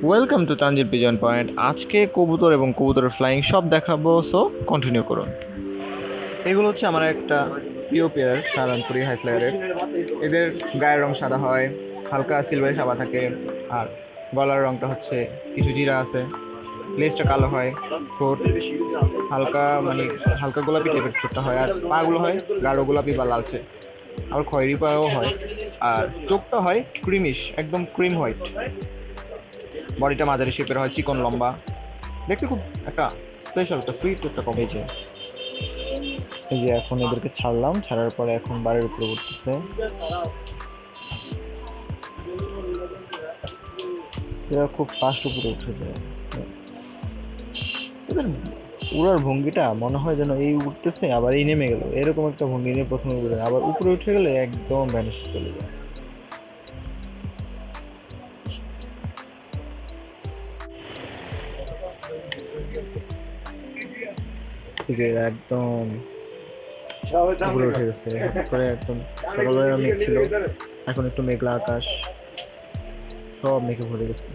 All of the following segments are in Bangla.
Welcome to Tangier pigeon point. আজকে কবুতর এবং কবুতরের ফ্লাইং সব দেখাবো, সো কন্টিনিউ করুন। এগুলো হচ্ছে আমার একটা প্রিয় পেয়ার, সারানপুরি হাই ফ্লায়ারের। এদের গায়ের রং সাদা হয়, হালকা সিলভারি সাদা থাকে, আর গলার রংটা হচ্ছে কিছু জিরা আছে, লেজটা কালো হয়, ঠোঁট হালকা হালকা গোলাপি টাইপের ঠোঁটটা হয়, আর পাগুলো হয় গাঢ় গোলাপি বা লালচে, আবার খয়েরি পাও হয়, আর চোখটা হয় ক্রিমিশ, একদম ক্রিম হোয়াইট। বডিটা মাঝারি শেপের হয়, চিকন লম্বা, দেখতে খুব একটা স্পেশাল, একটা সুইট একটা কম। এই যে এখন এদেরকে ছাড়লাম, ছাড়ার পরে এখন বাড়ির উপরে উঠতেছে। এরা খুব ফাস্ট উপরে উঠে যায়। এদের উড়ার ভঙ্গিটা মনে হয় যেন এই উঠতেছে আবার এই নেমে গেল, এরকম একটা ভঙ্গি নিয়ে প্রথমে উড়ে, আবার উপরে উঠে গেলে একদম ভ্যানিশ চলে যায়। এই যে একদম উপরে উঠে গেছে, করে একদম সকালবেলা মেঘ ছিল, এখন একটু মেঘলা আকাশ, সব মেঘে ভরে গেছে।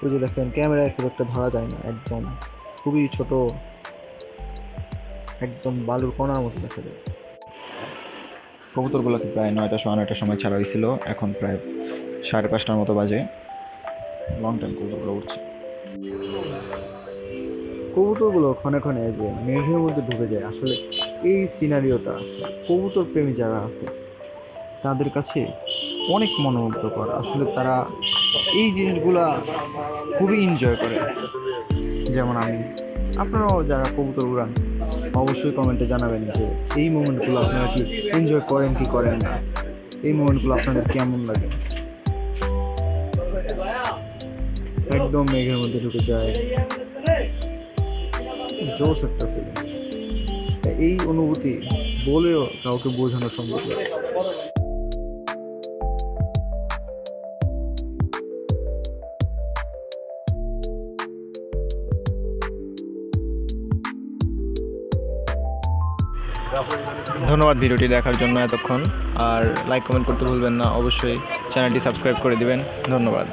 ওই যে দেখেন ক্যামেরায় খুব একটা ধরা যায় না, একদম খুবই ছোট, একদম বালুর কণার মতো দেখা যায়। কবুতরগুলোকে প্রায় 9টা 9:15টার সময় ছাড়া হয়েছিল, এখন প্রায় 5:30টার মতো বাজে। লং টাইম কবুতরগুলো উঠছে। কবুতরগুলো ক্ষণে ক্ষণে যে মেঘের মধ্যে ঢুকে যায়, আসলে এই সিনারিওটা আসলে কবুতর প্রেমী যারা আছে তাদের কাছে অনেক মনোমুগ্ধকর। আসলে তারা এই জিনিসগুলা খুবই এনজয় করে, যেমন আমি। আপনারাও যারা কবুতর উড়ান অবশ্যই কমেন্টে জানাবেন যে এই মোমেন্টগুলো আপনারা কি এনজয় করেন কি করেন না, এই মোমেন্টগুলো আপনাদের কেমন লাগে। একদম মেঘের মধ্যে ঢুকে যায়, জোস একটা ফিলিংস। এই অনুভূতি বলেও কাউকে বোঝানো সম্ভব না। ধন্যবাদ ভিডিওটি দেখার জন্য এতক্ষণ, আর লাইক কমেন্ট করতে ভুলবেন না, অবশ্যই চ্যানেলটি সাবস্ক্রাইব করে দিবেন। ধন্যবাদ।